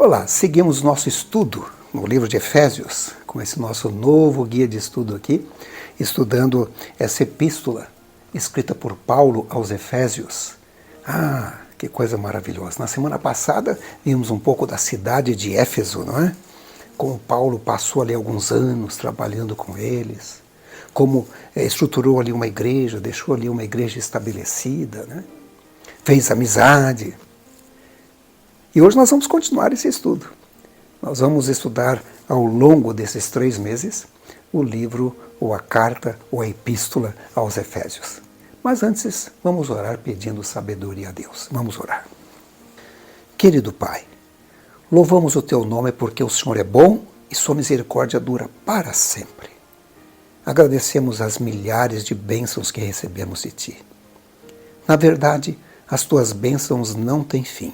Olá, seguimos nosso estudo no livro de Efésios, com esse nosso novo guia de estudo aqui, estudando essa epístola escrita por Paulo aos Efésios. Ah, que coisa maravilhosa! Na semana passada vimos um pouco da cidade de Éfeso, não é? Como Paulo passou ali alguns anos trabalhando com eles, como estruturou ali uma igreja, deixou ali uma igreja estabelecida, né? Fez amizade. E hoje nós vamos continuar esse estudo. Nós vamos estudar ao longo desses 3 meses o livro, ou a carta, ou a epístola aos Efésios. Mas antes, vamos orar pedindo sabedoria a Deus. Vamos orar. Querido Pai, louvamos o Teu nome porque o Senhor é bom e Sua misericórdia dura para sempre. Agradecemos as milhares de bênçãos que recebemos de Ti. Na verdade, as Tuas bênçãos não têm fim.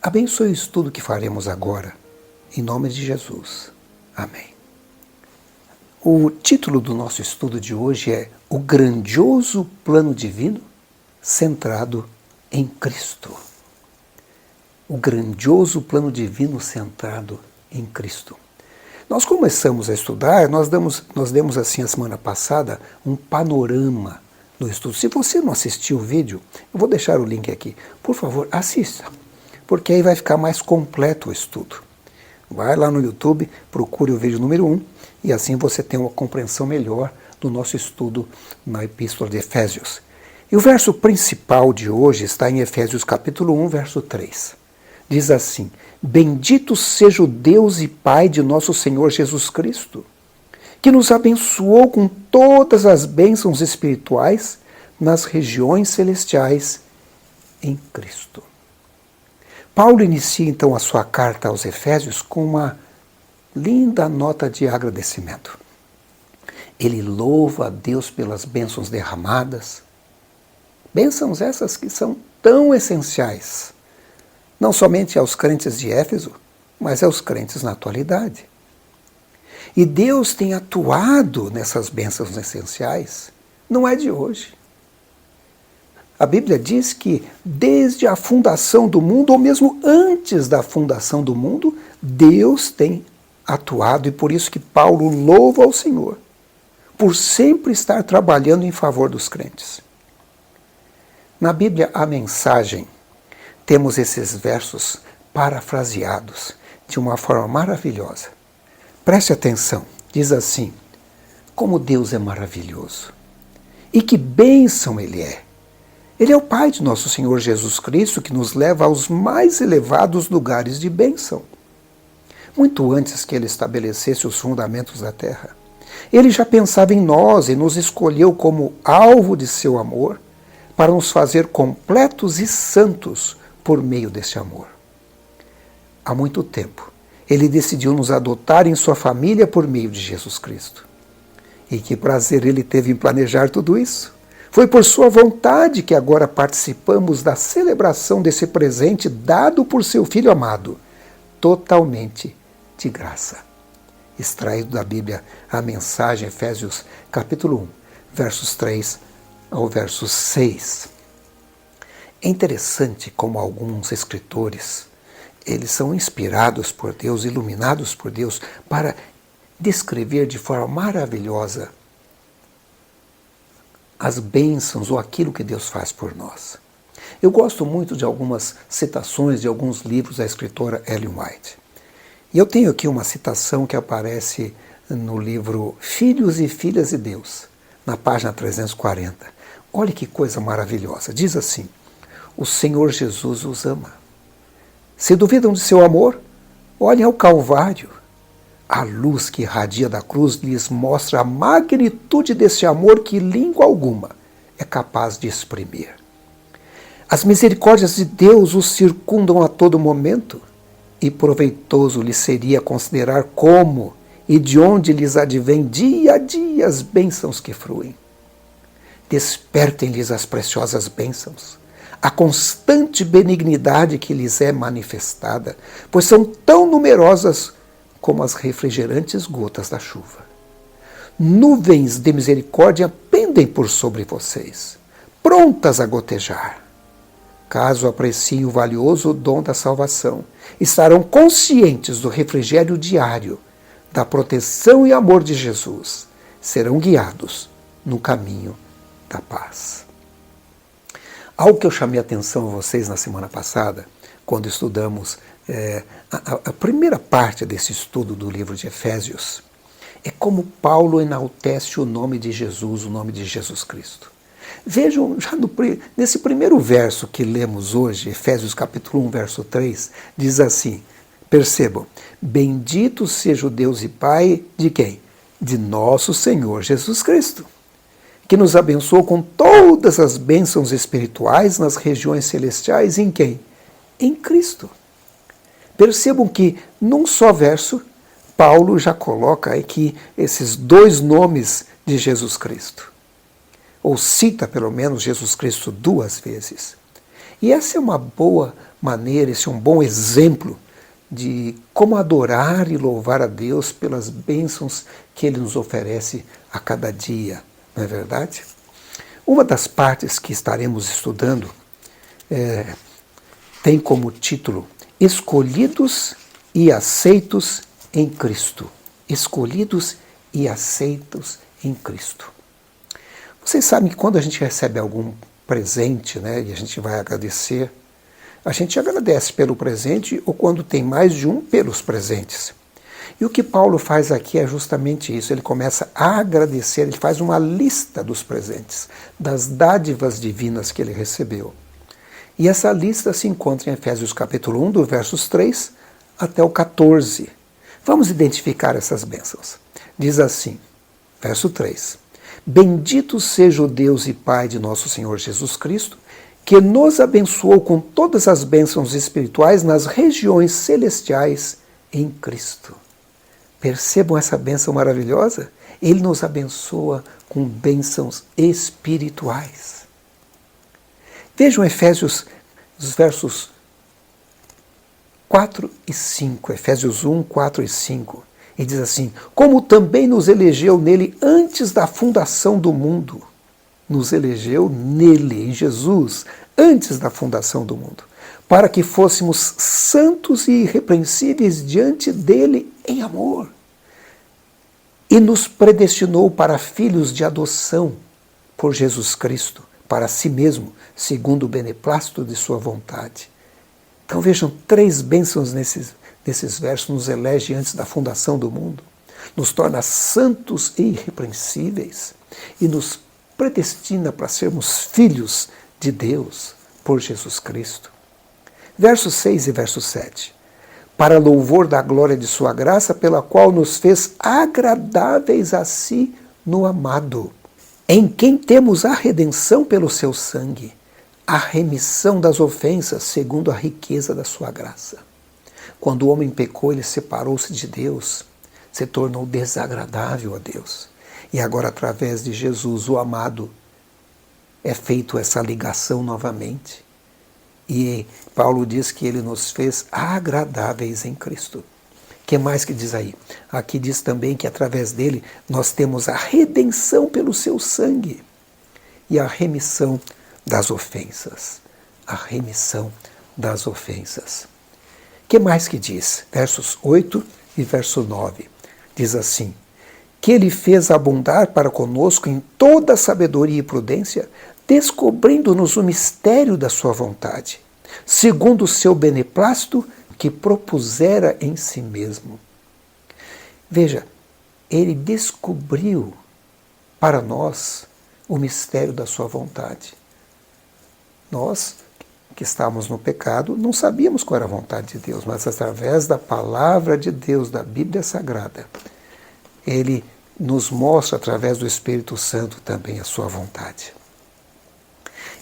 Abençoe o estudo que faremos agora, em nome de Jesus. Amém. O título do nosso estudo de hoje é O Grandioso Plano Divino Centrado em Cristo. O grandioso plano divino centrado em Cristo. Nós começamos a estudar, nós demos assim a semana passada um panorama do estudo. Se você não assistiu o vídeo, eu vou deixar o link aqui. Por favor, assista, porque aí vai ficar mais completo o estudo. Vai lá no YouTube, procure o vídeo número 1 e assim você tem uma compreensão melhor do nosso estudo na Epístola de Efésios. E o verso principal de hoje está em Efésios capítulo 1, verso 3. Diz assim: Bendito seja o Deus e Pai de nosso Senhor Jesus Cristo, que nos abençoou com todas as bênçãos espirituais nas regiões celestiais em Cristo. Paulo inicia então a sua carta aos Efésios com uma linda nota de agradecimento. Ele louva a Deus pelas bênçãos derramadas, bênçãos essas que são tão essenciais, não somente aos crentes de Éfeso, mas aos crentes na atualidade. E Deus tem atuado nessas bênçãos essenciais, não é de hoje. A Bíblia diz que desde a fundação do mundo, ou mesmo antes da fundação do mundo, Deus tem atuado, e por isso que Paulo louva ao Senhor, por sempre estar trabalhando em favor dos crentes. Na Bíblia, a mensagem, temos esses versos parafraseados de uma forma maravilhosa. Preste atenção, diz assim: como Deus é maravilhoso, e que bênção Ele é! Ele é o Pai de nosso Senhor Jesus Cristo, que nos leva aos mais elevados lugares de bênção. Muito antes que Ele estabelecesse os fundamentos da terra, Ele já pensava em nós e nos escolheu como alvo de seu amor para nos fazer completos e santos por meio desse amor. Há muito tempo, Ele decidiu nos adotar em sua família por meio de Jesus Cristo. E que prazer Ele teve em planejar tudo isso. Foi por sua vontade que agora participamos da celebração desse presente dado por seu Filho amado, totalmente de graça. Extraído da Bíblia, a mensagem, Efésios capítulo 1, versos 3 ao verso 6. É interessante como alguns escritores, eles são inspirados por Deus, iluminados por Deus, para descrever de forma maravilhosa as bênçãos ou aquilo que Deus faz por nós. Eu gosto muito de algumas citações de alguns livros da escritora Ellen White. E eu tenho aqui uma citação que aparece no livro Filhos e Filhas de Deus, na página 340. Olha que coisa maravilhosa. Diz assim: o Senhor Jesus os ama. Se duvidam de seu amor, olhem ao Calvário. A luz que irradia da cruz lhes mostra a magnitude desse amor que língua alguma é capaz de exprimir. As misericórdias de Deus os circundam a todo momento, e proveitoso lhes seria considerar como e de onde lhes advém dia a dia as bênçãos que fluem. Despertem-lhes as preciosas bênçãos, a constante benignidade que lhes é manifestada, pois são tão numerosas como as refrigerantes gotas da chuva. Nuvens de misericórdia pendem por sobre vocês, prontas a gotejar. caso apreciem o valioso dom da salvação, estarão conscientes do refrigério diário, da proteção e amor de Jesus, serão guiados no caminho da paz. Algo que eu chamei a atenção a vocês na semana passada, quando estudamos a primeira parte desse estudo do livro de Efésios, é como Paulo enaltece o nome de Jesus, o nome de Jesus Cristo. Vejam, já nesse primeiro verso que lemos hoje, Efésios capítulo 1, verso 3, diz assim, percebam, bendito seja o Deus e Pai de quem? De nosso Senhor Jesus Cristo, que nos abençoou com todas as bênçãos espirituais nas regiões celestiais em quem? Em Cristo. Percebam que, num só verso, Paulo já coloca aqui esses dois nomes de Jesus Cristo. Ou cita, pelo menos, Jesus Cristo 2 vezes. E essa é uma boa maneira, esse é um bom exemplo de como adorar e louvar a Deus pelas bênçãos que Ele nos oferece a cada dia. Não é verdade? Uma das partes que estaremos estudando tem como título Escolhidos e aceitos em Cristo. Escolhidos e aceitos em Cristo. Vocês sabem que quando a gente recebe algum presente, né, e a gente vai agradecer, a gente agradece pelo presente ou quando tem mais de um, pelos presentes. E o que Paulo faz aqui é justamente isso, ele começa a agradecer, ele faz uma lista dos presentes, das dádivas divinas que ele recebeu. E essa lista se encontra em Efésios capítulo 1, do versos 3 até o 14. Vamos identificar essas bênçãos. Diz assim, verso 3, bendito seja o Deus e Pai de nosso Senhor Jesus Cristo, que nos abençoou com todas as bênçãos espirituais nas regiões celestiais em Cristo. Percebam essa bênção maravilhosa? Ele nos abençoa com bênçãos espirituais. Vejam Efésios, os versos 4 e 5, Efésios 1, 4 e 5. E diz assim, como também nos elegeu nele antes da fundação do mundo. Nos elegeu nele, em Jesus, antes da fundação do mundo, para que fôssemos santos e irrepreensíveis diante dele em amor. E nos predestinou para filhos de adoção por Jesus Cristo, para si mesmo, segundo o beneplácito de sua vontade. Então vejam, 3 bênçãos nesses versos, nos elege antes da fundação do mundo, nos torna santos e irrepreensíveis e nos predestina para sermos filhos de Deus por Jesus Cristo. Versos 6 e verso 7. Para louvor da glória de sua graça, pela qual nos fez agradáveis a si no amado, em quem temos a redenção pelo seu sangue, a remissão das ofensas segundo a riqueza da sua graça. Quando o homem pecou, ele separou-se de Deus, se tornou desagradável a Deus. E agora, através de Jesus, o amado, é feito essa ligação novamente. E Paulo diz que ele nos fez agradáveis em Cristo. O que mais que diz aí? Aqui diz também que através dele nós temos a redenção pelo seu sangue e a remissão das ofensas. A remissão das ofensas. O que mais que diz? Versos 8 e verso 9. Diz assim, que ele fez abundar para conosco em toda sabedoria e prudência, descobrindo-nos o mistério da sua vontade, segundo o seu beneplácito que propusera em si mesmo. Veja, ele descobriu para nós o mistério da sua vontade. Nós, que estávamos no pecado, não sabíamos qual era a vontade de Deus, mas através da palavra de Deus, da Bíblia Sagrada, ele nos mostra através do Espírito Santo também a sua vontade.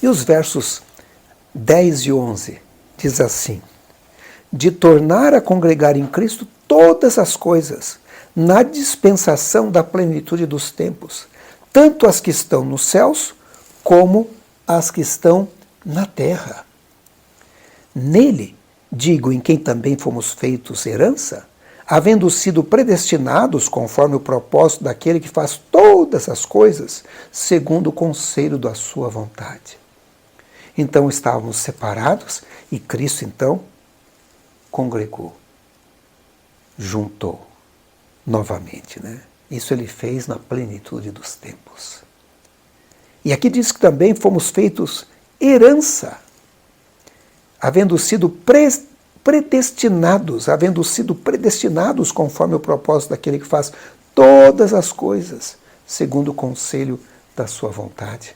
E os versos 10 e 11 diz assim, de tornar a congregar em Cristo todas as coisas, na dispensação da plenitude dos tempos, tanto as que estão nos céus, como as que estão na terra. Nele, digo, em quem também fomos feitos herança, havendo sido predestinados conforme o propósito daquele que faz todas as coisas, segundo o conselho da sua vontade. Então estávamos separados e Cristo então congregou, juntou novamente, né? Isso ele fez na plenitude dos tempos. E aqui diz que também fomos feitos herança, havendo sido predestinados conforme o propósito daquele que faz todas as coisas, segundo o conselho da sua vontade.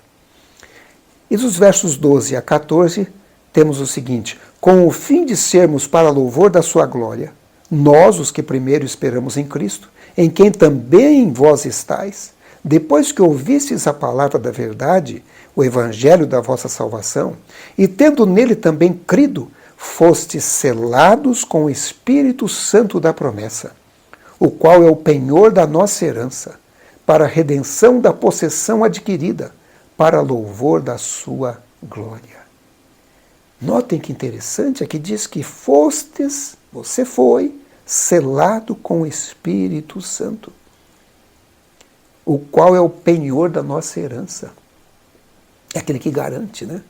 E dos versos 12 a 14, temos o seguinte: com o fim de sermos para louvor da sua glória, nós, os que primeiro esperamos em Cristo, em quem também vós estáis, depois que ouvistes a palavra da verdade, o evangelho da vossa salvação, e tendo nele também crido, fostes selados com o Espírito Santo da promessa, o qual é o penhor da nossa herança, para a redenção da possessão adquirida, para louvor da sua glória. Notem que interessante, aqui diz que você foi selado com o Espírito Santo, o qual é o penhor da nossa herança. É aquele que garante, né?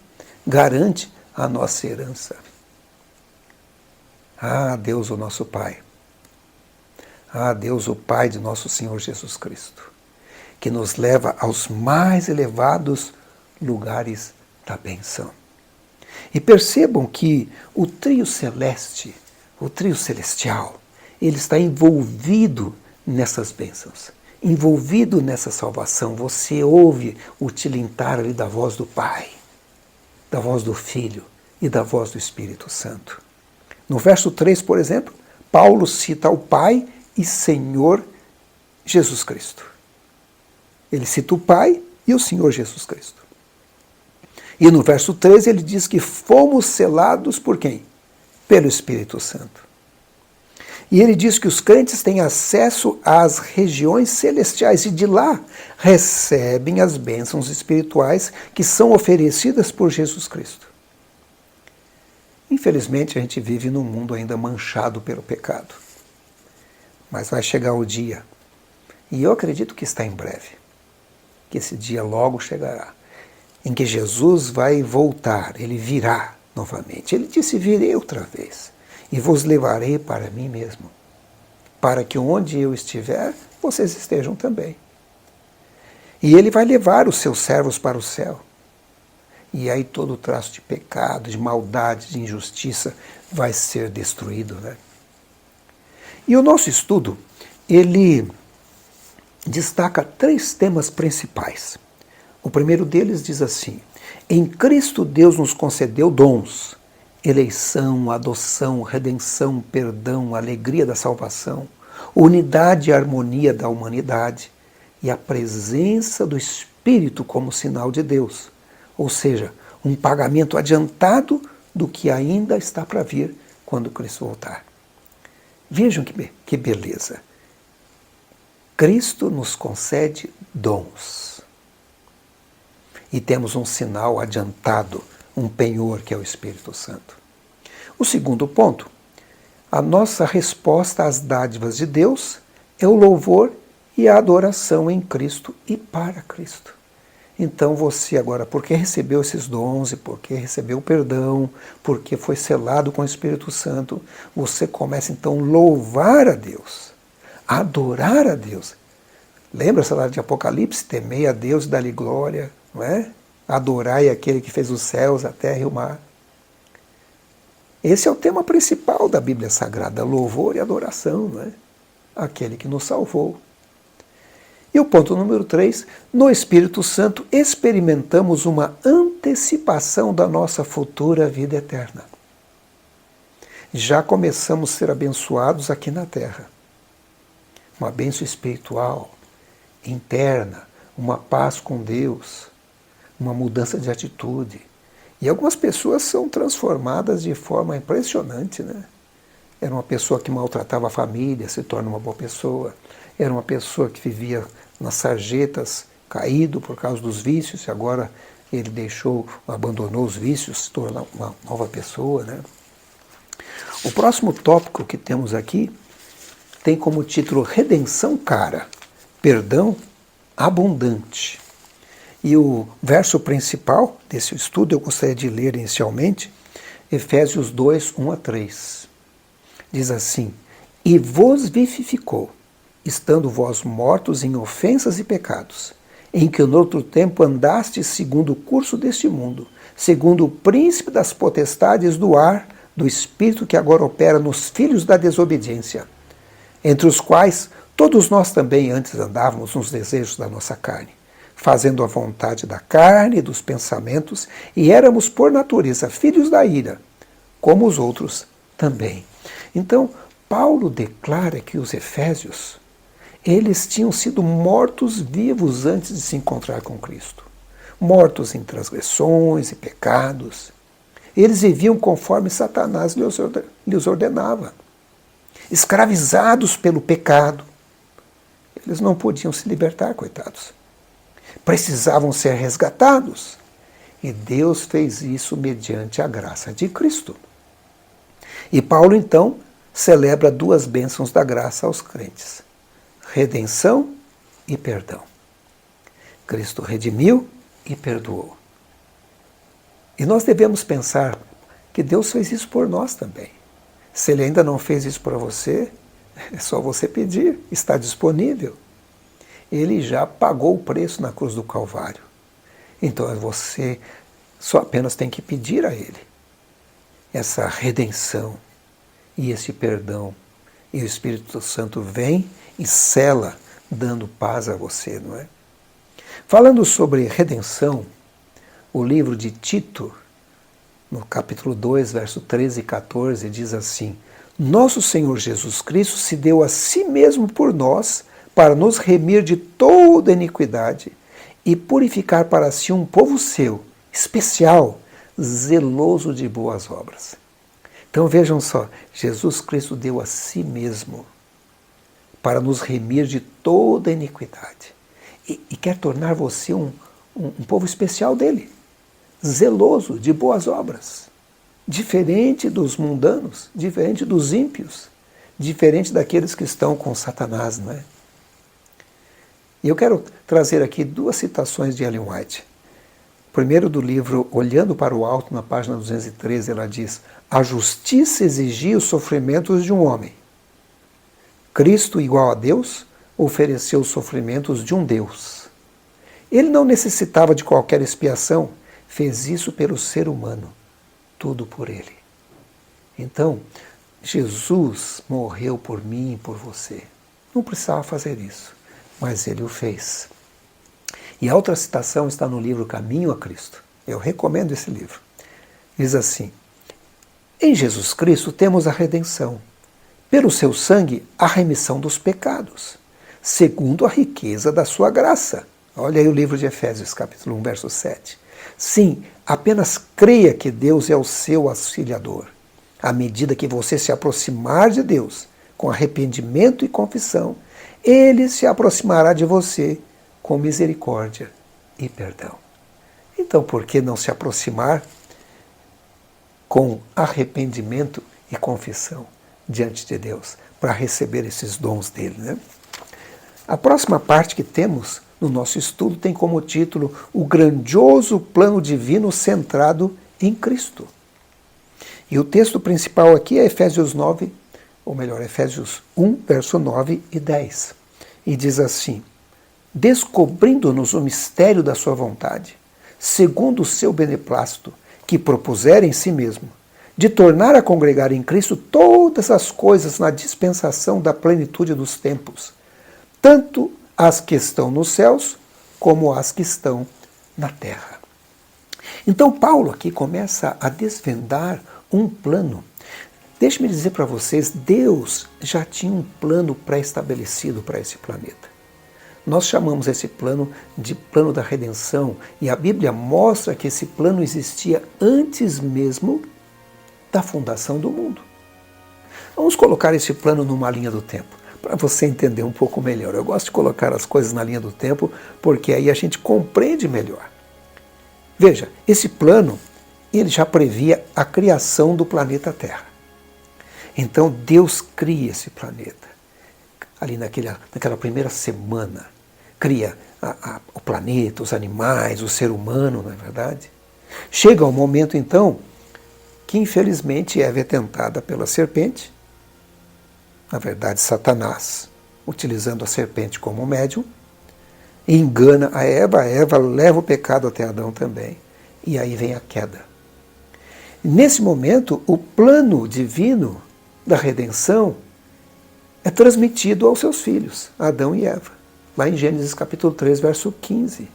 Garante a nossa herança. Ah, Deus, o nosso Pai. Ah, Deus, o Pai de nosso Senhor Jesus Cristo, que nos leva aos mais elevados lugares da bênção. E percebam que o trio celeste, o trio celestial, ele está envolvido nessas bênçãos, envolvido nessa salvação. Você ouve o tilintar ali da voz do Pai, da voz do Filho e da voz do Espírito Santo. No verso 3, por exemplo, Paulo cita o Pai e Senhor Jesus Cristo. Ele cita o Pai e o Senhor Jesus Cristo. E no verso 13 ele diz que fomos selados por quem? Pelo Espírito Santo. E ele diz que os crentes têm acesso às regiões celestiais e de lá recebem as bênçãos espirituais que são oferecidas por Jesus Cristo. Infelizmente a gente vive num mundo ainda manchado pelo pecado. Mas vai chegar o dia, e eu acredito que está em breve, que esse dia logo chegará, em que Jesus vai voltar, ele virá novamente. Ele disse: virei outra vez, e vos levarei para mim mesmo, para que onde eu estiver, vocês estejam também. E ele vai levar os seus servos para o céu. E aí todo o traço de pecado, de maldade, de injustiça vai ser destruído, né? E o nosso estudo, ele destaca 3 temas principais. O primeiro deles diz assim: em Cristo Deus nos concedeu dons, eleição, adoção, redenção, perdão, alegria da salvação, unidade e harmonia da humanidade e a presença do Espírito como sinal de Deus, ou seja, um pagamento adiantado do que ainda está para vir quando Cristo voltar. Vejam que beleza. Cristo nos concede dons. E temos um sinal adiantado, um penhor que é o Espírito Santo. O segundo ponto, a nossa resposta às dádivas de Deus é o louvor e a adoração em Cristo e para Cristo. Então você agora, porque recebeu esses dons e porque recebeu o perdão, porque foi selado com o Espírito Santo, você começa então a louvar a Deus, a adorar a Deus. Lembra-se lá de Apocalipse? Temei a Deus e dá-lhe glória, não é? Adorai aquele que fez os céus, a terra e o mar. Esse é o tema principal da Bíblia Sagrada, louvor e adoração, não é? Aquele que nos salvou. E o ponto número 3, no Espírito Santo experimentamos uma antecipação da nossa futura vida eterna. Já começamos a ser abençoados aqui na terra. Uma bênção espiritual, interna, uma paz com Deus, uma mudança de atitude. E algumas pessoas são transformadas de forma impressionante, né? Era uma pessoa que maltratava a família, se torna uma boa pessoa. Era uma pessoa que vivia nas sarjetas, caído por causa dos vícios, e agora ele abandonou os vícios, se tornou uma nova pessoa, né? O próximo tópico que temos aqui tem como título Redenção Cara, Perdão Abundante. E o verso principal desse estudo eu gostaria de ler inicialmente, Efésios 2, 1 a 3. Diz assim: E vos vivificou, estando vós mortos em ofensas e pecados, em que no outro tempo andastes segundo o curso deste mundo, segundo o príncipe das potestades do ar, do espírito que agora opera nos filhos da desobediência, entre os quais todos nós também antes andávamos nos desejos da nossa carne, fazendo a vontade da carne e dos pensamentos, e éramos por natureza filhos da ira, como os outros também. Então, Paulo declara que os efésios, eles tinham sido mortos vivos antes de se encontrar com Cristo. Mortos em transgressões e pecados. Eles viviam conforme Satanás lhes ordenava. Escravizados pelo pecado. Eles não podiam se libertar, coitados. Precisavam ser resgatados. E Deus fez isso mediante a graça de Cristo. E Paulo, então, celebra duas bênçãos da graça aos crentes: redenção e perdão. Cristo redimiu e perdoou. E nós devemos pensar que Deus fez isso por nós também. Se Ele ainda não fez isso para você, é só você pedir, está disponível. Ele já pagou o preço na cruz do Calvário. Então você só apenas tem que pedir a Ele essa redenção e esse perdão. E o Espírito Santo vem e sela, dando paz a você, não é? Falando sobre redenção, o livro de Tito, no capítulo 2, verso 13 e 14, diz assim: Nosso Senhor Jesus Cristo se deu a si mesmo por nós, para nos remir de toda iniquidade e purificar para si um povo seu, especial, zeloso de boas obras. Então vejam só, Jesus Cristo deu a si mesmo para nos remir de toda iniquidade e quer tornar você um povo especial dele, zeloso de boas obras, diferente dos mundanos, diferente dos ímpios, diferente daqueles que estão com Satanás, não é? E eu quero trazer aqui duas citações de Ellen White. Primeiro, do livro Olhando para o Alto, na página 213, ela diz: A justiça exigia os sofrimentos de um homem. Cristo, igual a Deus, ofereceu os sofrimentos de um Deus. Ele não necessitava de qualquer expiação, fez isso pelo ser humano, tudo por ele. Então, Jesus morreu por mim e por você. Não precisava fazer isso, mas ele o fez. E a outra citação está no livro Caminho a Cristo. Eu recomendo esse livro. Diz assim: Em Jesus Cristo temos a redenção, pelo seu sangue a remissão dos pecados, segundo a riqueza da sua graça. Olha aí o livro de Efésios, capítulo 1, verso 7. Sim, apenas creia que Deus é o seu auxiliador. À medida que você se aproximar de Deus, com arrependimento e confissão, Ele se aproximará de você com misericórdia e perdão. Então, por que não se aproximar com arrependimento e confissão diante de Deus, para receber esses dons dele, né? A próxima parte que temos no nosso estudo tem como título O Grandioso Plano Divino Centrado em Cristo. E o texto principal aqui é Efésios 9, ou melhor, Efésios 1, verso 9 e 10. E diz assim: Descobrindo-nos o mistério da sua vontade, segundo o seu beneplácito, que propusera em si mesmo, de tornar a congregar em Cristo todas as coisas na dispensação da plenitude dos tempos, tanto as que estão nos céus, como as que estão na terra. Então Paulo aqui começa a desvendar um plano. Deixe-me dizer para vocês, Deus já tinha um plano pré-estabelecido para esse planeta. Nós chamamos esse plano de plano da redenção, e a Bíblia mostra que esse plano existia antes mesmo da fundação do mundo. Vamos colocar esse plano numa linha do tempo, para você entender um pouco melhor. Eu gosto de colocar as coisas na linha do tempo, porque aí a gente compreende melhor. Veja, esse plano, ele já previa a criação do planeta Terra. Então Deus cria esse planeta. Ali naquela primeira semana, cria o planeta, os animais, o ser humano, não é verdade? Chega um momento, então, que infelizmente Eva é tentada pela serpente, na verdade Satanás, utilizando a serpente como médium, engana a Eva leva o pecado até Adão também, e aí vem a queda. Nesse momento, o plano divino da redenção é transmitido aos seus filhos, Adão e Eva, lá em Gênesis capítulo 3, verso 15,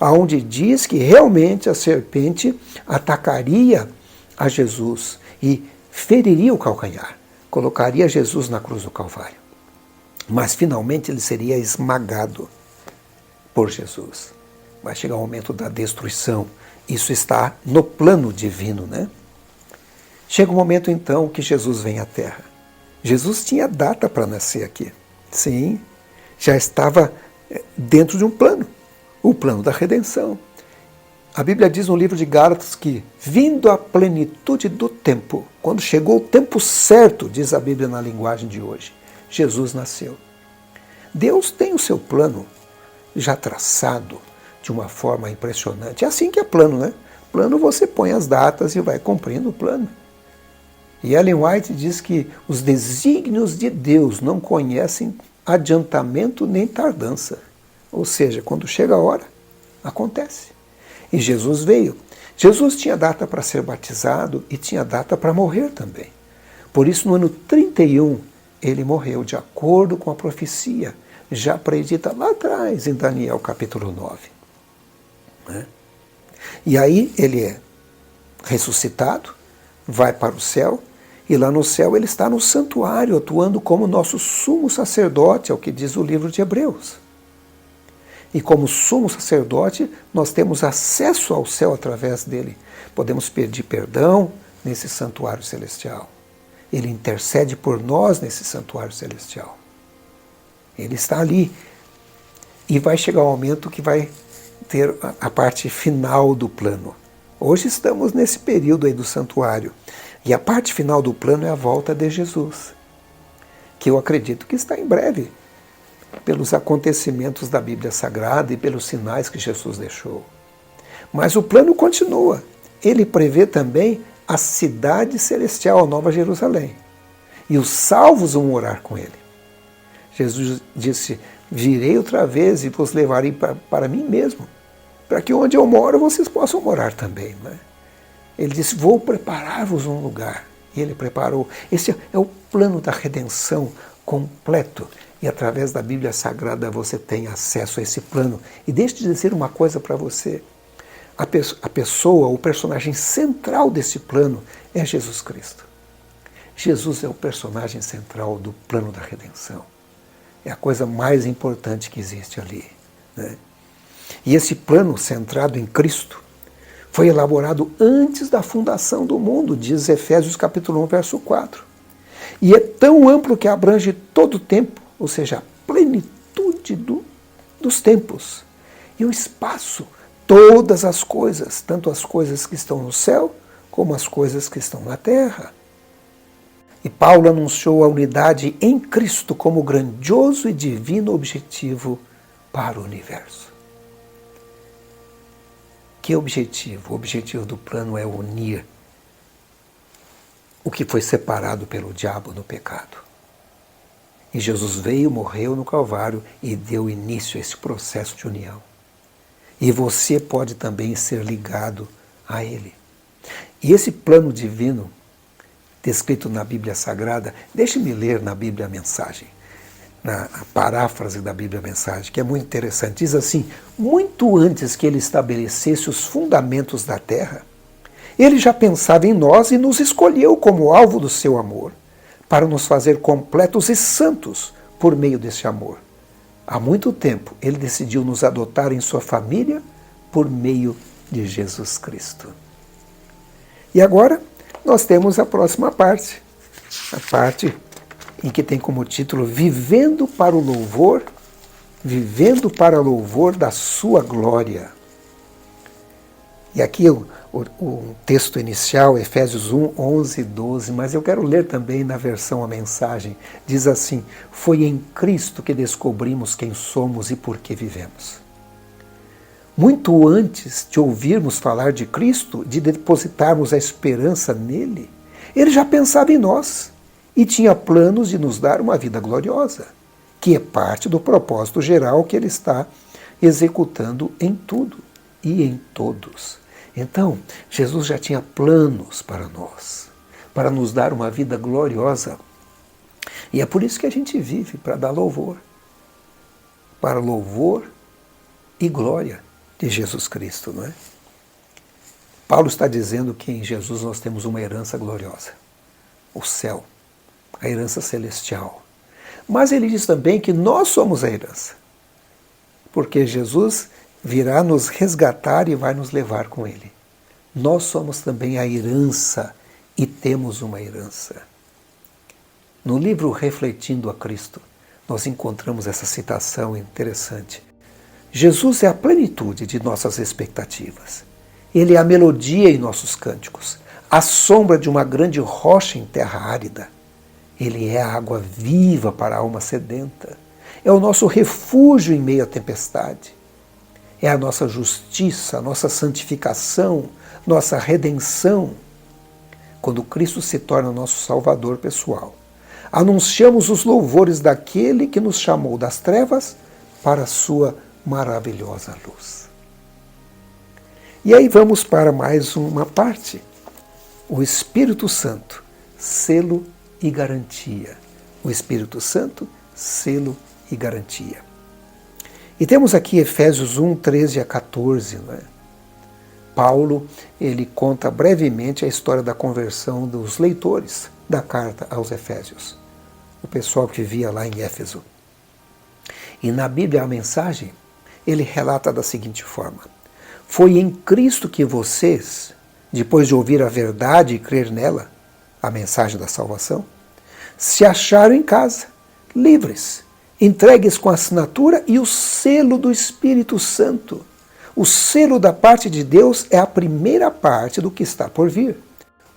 aonde diz que realmente a serpente atacaria a Jesus e feriria o calcanhar, colocaria Jesus na cruz do Calvário. Mas finalmente ele seria esmagado por Jesus. Vai chegar o momento da destruição. Isso está no plano divino, né? Chega o momento então que Jesus vem à Terra. Jesus tinha data para nascer aqui. Sim, já estava dentro de um plano, o plano da redenção. A Bíblia diz no livro de Gálatas que, vindo a plenitude do tempo, quando chegou o tempo certo, diz a Bíblia na linguagem de hoje, Jesus nasceu. Deus tem o seu plano já traçado de uma forma impressionante. É assim que é plano, né? Plano você põe as datas e vai cumprindo o plano. E Ellen White diz que os desígnios de Deus não conhecem adiantamento nem tardança. Ou seja, quando chega a hora, acontece. E Jesus veio. Jesus tinha data para ser batizado e tinha data para morrer também. Por isso, no ano 31, ele morreu de acordo com a profecia já predita lá atrás em Daniel capítulo 9. Né? E aí ele é ressuscitado, vai para o céu, e lá no céu ele está no santuário, atuando como nosso sumo sacerdote, é o que diz o livro de Hebreus. E como sumo sacerdote, nós temos acesso ao céu através dele. Podemos pedir perdão nesse santuário celestial. Ele intercede por nós nesse santuário celestial. Ele está ali. E vai chegar o momento que vai ter a parte final do plano. Hoje estamos nesse período aí do santuário. E a parte final do plano é a volta de Jesus, que eu acredito que está em breve, pelos acontecimentos da Bíblia Sagrada e pelos sinais que Jesus deixou. Mas o plano continua. Ele prevê também a cidade celestial, a Nova Jerusalém. E os salvos vão morar com ele. Jesus disse, virei outra vez e vos levarei para mim mesmo, para que onde eu moro vocês possam morar também. Né? Ele disse, vou preparar-vos um lugar. E ele preparou. Esse é o plano da redenção completo. E através da Bíblia Sagrada você tem acesso a esse plano. E deixa eu dizer uma coisa para você. A pessoa, o personagem central desse plano é Jesus Cristo. Jesus é o personagem central do plano da redenção. É a coisa mais importante que existe ali. Né? E esse plano centrado em Cristo foi elaborado antes da fundação do mundo, diz Efésios capítulo 1, verso 4. E é tão amplo que abrange todo o tempo, ou seja, a plenitude dos tempos e o espaço, todas as coisas, tanto as coisas que estão no céu, como as coisas que estão na terra. E Paulo anunciou a unidade em Cristo como grandioso e divino objetivo para o universo. Que objetivo? O objetivo do plano é unir o que foi separado pelo diabo no pecado. E Jesus veio, morreu no Calvário e deu início a esse processo de união. E você pode também ser ligado a ele. E esse plano divino, descrito na Bíblia Sagrada, deixe-me ler na Bíblia a Mensagem, na paráfrase da Bíblia Mensagem, que é muito interessante. Diz assim, muito antes que ele estabelecesse os fundamentos da terra, ele já pensava em nós e nos escolheu como alvo do seu amor, para nos fazer completos e santos por meio desse amor. Há muito tempo, ele decidiu nos adotar em sua família por meio de Jesus Cristo. E agora, nós temos a próxima parte, a parte em que tem como título Vivendo para louvor da sua glória. E aqui o texto inicial, Efésios 1, 11 e 12, mas eu quero ler também na versão A Mensagem. Diz assim: foi em Cristo que descobrimos quem somos e por que vivemos. Muito antes de ouvirmos falar de Cristo, de depositarmos a esperança nele, ele já pensava em nós e tinha planos de nos dar uma vida gloriosa, que é parte do propósito geral que ele está executando em tudo e em todos. Então, Jesus já tinha planos para nós, para nos dar uma vida gloriosa. E é por isso que a gente vive, para dar louvor. Para louvor e glória de Jesus Cristo, não é? Paulo está dizendo que em Jesus nós temos uma herança gloriosa, o céu, a herança celestial. Mas ele diz também que nós somos a herança, porque Jesus virá nos resgatar e vai nos levar com ele. Nós somos também a herança e temos uma herança. No livro Refletindo a Cristo, nós encontramos essa citação interessante. Jesus é a plenitude de nossas expectativas. Ele é a melodia em nossos cânticos, a sombra de uma grande rocha em terra árida. Ele é a água viva para a alma sedenta. É o nosso refúgio em meio à tempestade. É a nossa justiça, a nossa santificação, nossa redenção. Quando Cristo se torna nosso Salvador pessoal, anunciamos os louvores daquele que nos chamou das trevas para a sua maravilhosa luz. E aí vamos para mais uma parte. O Espírito Santo, selo e garantia. O Espírito Santo, selo e garantia. E temos aqui Efésios 1, 13 a 14. Não é? Paulo, ele conta brevemente a história da conversão dos leitores da carta aos Efésios, o pessoal que vivia lá em Éfeso. E na Bíblia, a Mensagem, ele relata da seguinte forma: foi em Cristo que vocês, depois de ouvir a verdade e crer nela, a mensagem da salvação, se acharam em casa, livres, entregues com a assinatura e o selo do Espírito Santo. O selo da parte de Deus é a primeira parte do que está por vir.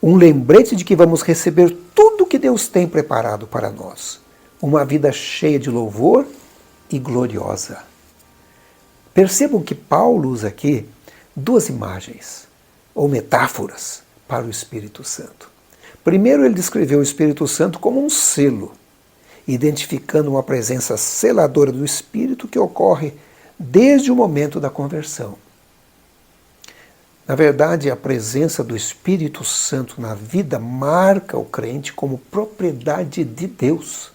Um lembrete de que vamos receber tudo que Deus tem preparado para nós. Uma vida cheia de louvor e gloriosa. Percebam que Paulo usa aqui duas imagens, ou metáforas, para o Espírito Santo. Primeiro, ele descreveu o Espírito Santo como um selo, identificando uma presença seladora do Espírito que ocorre desde o momento da conversão. Na verdade, a presença do Espírito Santo na vida marca o crente como propriedade de Deus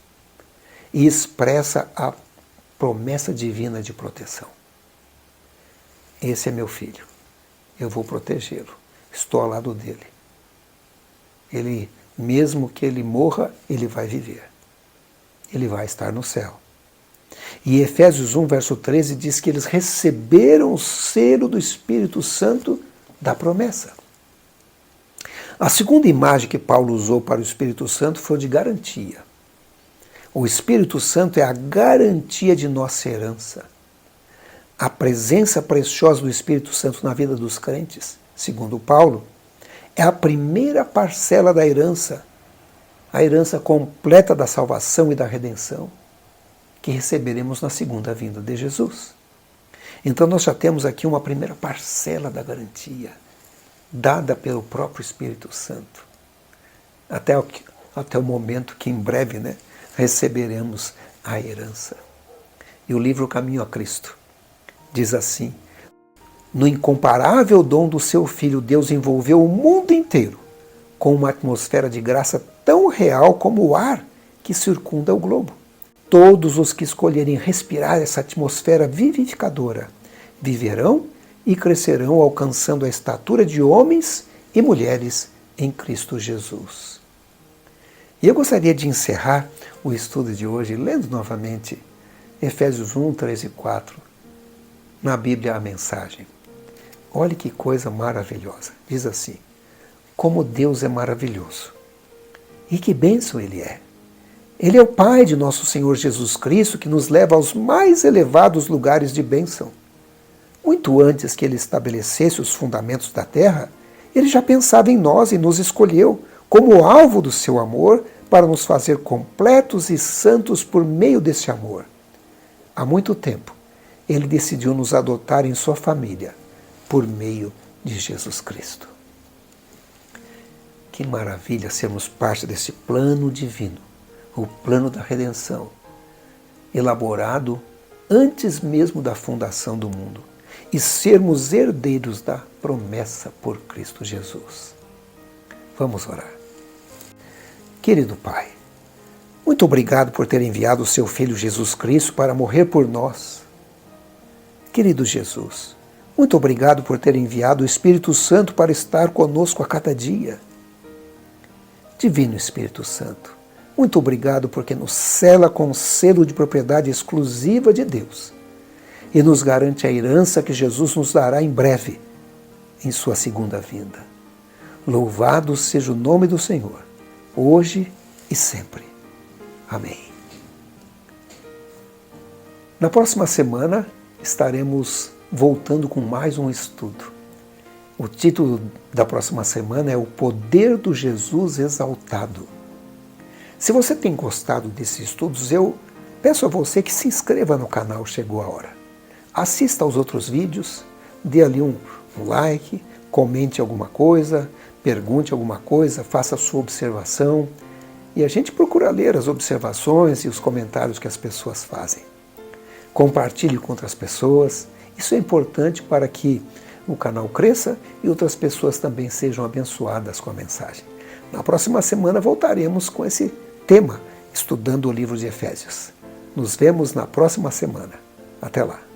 e expressa a promessa divina de proteção. Esse é meu filho, eu vou protegê-lo, estou ao lado dele. Ele, mesmo que ele morra, ele vai viver. Ele vai estar no céu. E Efésios 1, verso 13 diz que eles receberam o selo do Espírito Santo da promessa. A segunda imagem que Paulo usou para o Espírito Santo foi de garantia. O Espírito Santo é a garantia de nossa herança. A presença preciosa do Espírito Santo na vida dos crentes, segundo Paulo, é a primeira parcela da herança, a herança completa da salvação e da redenção, que receberemos na segunda vinda de Jesus. Então nós já temos aqui uma primeira parcela da garantia, dada pelo próprio Espírito Santo, até o momento que em breve, receberemos a herança. E o livro Caminho a Cristo diz assim: no incomparável dom do seu Filho, Deus envolveu o mundo inteiro com uma atmosfera de graça tão real como o ar que circunda o globo. Todos os que escolherem respirar essa atmosfera vivificadora viverão e crescerão alcançando a estatura de homens e mulheres em Cristo Jesus. E eu gostaria de encerrar o estudo de hoje lendo novamente Efésios 1, 3 e 4, na Bíblia a Mensagem. Olhe que coisa maravilhosa. Diz assim: como Deus é maravilhoso e que bênção Ele é. Ele é o Pai de nosso Senhor Jesus Cristo, que nos leva aos mais elevados lugares de bênção. Muito antes que Ele estabelecesse os fundamentos da terra, Ele já pensava em nós e nos escolheu como alvo do seu amor para nos fazer completos e santos por meio desse amor. Há muito tempo, Ele decidiu nos adotar em sua família por meio de Jesus Cristo. Que maravilha sermos parte desse plano divino, o plano da redenção, elaborado antes mesmo da fundação do mundo, e sermos herdeiros da promessa por Cristo Jesus. Vamos orar. Querido Pai, muito obrigado por ter enviado o seu Filho Jesus Cristo para morrer por nós. Querido Jesus, muito obrigado por ter enviado o Espírito Santo para estar conosco a cada dia. Divino Espírito Santo, muito obrigado porque nos sela com o selo de propriedade exclusiva de Deus e nos garante a herança que Jesus nos dará em breve, em sua segunda vinda. Louvado seja o nome do Senhor, hoje e sempre. Amém. Na próxima semana estaremos voltando com mais um estudo. O título da próxima semana é O Poder do Jesus Exaltado. Se você tem gostado desses estudos, eu peço a você que se inscreva no canal Chegou a Hora. Assista aos outros vídeos, dê ali um like, comente alguma coisa, pergunte alguma coisa, faça a sua observação. E a gente procura ler as observações e os comentários que as pessoas fazem. Compartilhe com outras pessoas. Isso é importante para que o canal cresça e outras pessoas também sejam abençoadas com a mensagem. Na próxima semana voltaremos com esse tema, estudando o livro de Efésios. Nos vemos na próxima semana. Até lá.